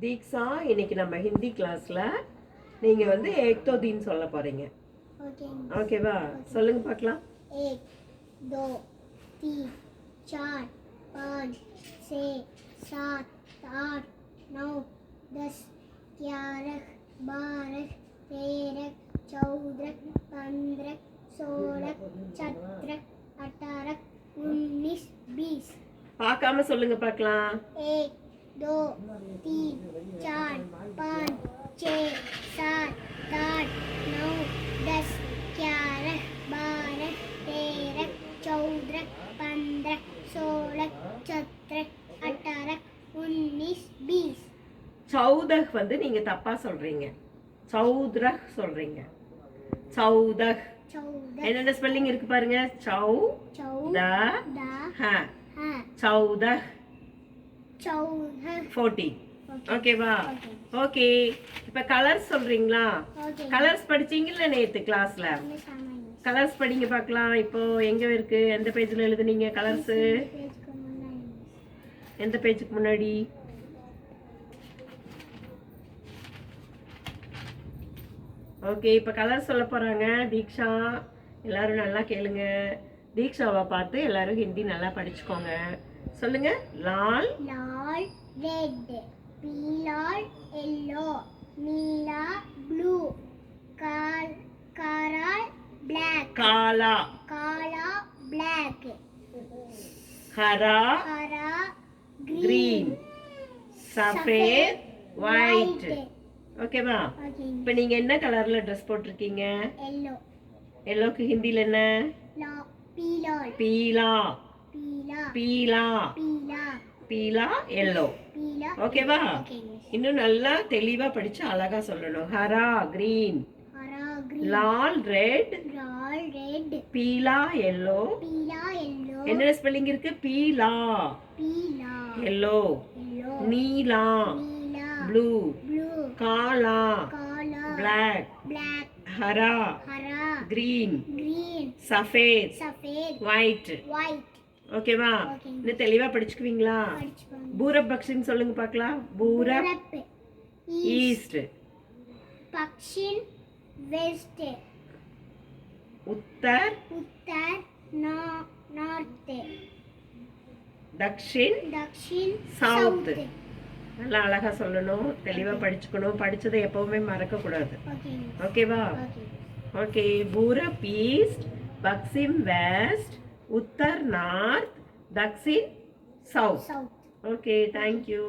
தீக்ஷா, இன்னைக்கு நம்ம ஹிந்தி கிளாஸ்ல நீங்க வந்து एक दो दिन சொல்ல போறீங்க. ஓகேவா? சொல்லுங்க பார்க்கலாம். 1 2 3 4 5 6 7 8 9 10 11 12 13 14 15 16 17 18 19 20. பார்க்காம சொல்லுங்க பார்க்கலாம். 1 2 3 4 5 6 7 8 9 10 11 12 13 14 15 16 17 18 19 20. சௌதஹ் வந்து நீங்க தப்பா சொல்றீங்க. சௌத்ரஹ் சொல்றீங்க. சௌதஹ். என்னென்ன ஸ்பெல்லிங் இருக்கு பாருங்க. சௌ த ஹ. சௌதஹ். 14. ஓகேவா? ஓகே. இப்ப கலர்ஸ் சொல்றீங்களா? கலர்ஸ் படிச்சீங்கல்ல நேத்து கிளாஸ்ல? கலர்ஸ் படிங்க பார்க்கலாம். இப்போ எங்க இருக்கு? எந்த பேஜ்ல எழுதுனீங்க கலர்ஸ்? எந்த பேஜுக்கு முன்னாடி? ஓகே, இப்ப கலர் சொல்ல போறாங்க தீக்ஷா. எல்லாரும் நல்லா கேளுங்க. தீக்ஷாவை பார்த்து எல்லாரும் ஹிந்தி நல்லா படிச்சுக்கோங்க. சொல்லுங்க. லால் லால் ரெட், பீலால் yellow, நீலா ப்ளூ, காரால் black, காலா காலா black, ஹரா green, சஃபேத் ஒயிட். ஓகேவா? okay, இப்போ நீங்க என்ன கலர்ல ட்ரெஸ் போட்டிருக்கீங்க? yellow, எல்லோக்கு ஹிந்தில என்ன? பீலால், பீலா பீலா பீலா, பீலா எல்லோ. பீலா. ஓகேவா? okay, இன்னும் நல்லா தெளிவா படிச்சு அழகா சொல்லணும். ஹரா கிரீன், ஹரா green, லால் ரெட், லால் ரெட், பீலா எல்லோ. பீலா yellow, என்ன ஸ்பெல்லிங் இருக்கு? பீலா பீலா எல்லோ, yellow, நீலா நீலா ப்ளூ, ப்ளூ, காலா காலா பிளாக், black, ஹரா ஹரா கிரீன், green, சஃபேத் சஃபேத் ஒயிட். white. ஓகேவா? Okay. இன்னும் தெளிவா படிச்சுக்குவீங்களா? படிச்சுக்கோங்க. பூரப் பக்ஷின்னு சொல்லுங்க பார்க்கலாம். பூரப் பூரப் ஈஸ்ட், பக்ஷின் வெஸ்ட், உத்தர் உத்தர் நார்த், தக்ஷின் தக்ஷின் சவுத். சவுத். நல்லா அழகா சொல்லணும். தெளிவா படிச்சுக்கணும். படிச்சதை எப்பவுமே மறக்க கூடாது. ஓகே ஓகேவா? Okay okay. பூரப் ஈஸ்ட், பக்சிம் வெஸ்ட், உத்தர் நார்த், தக்ஷின் சவுத். சவுத். Okay, thank you.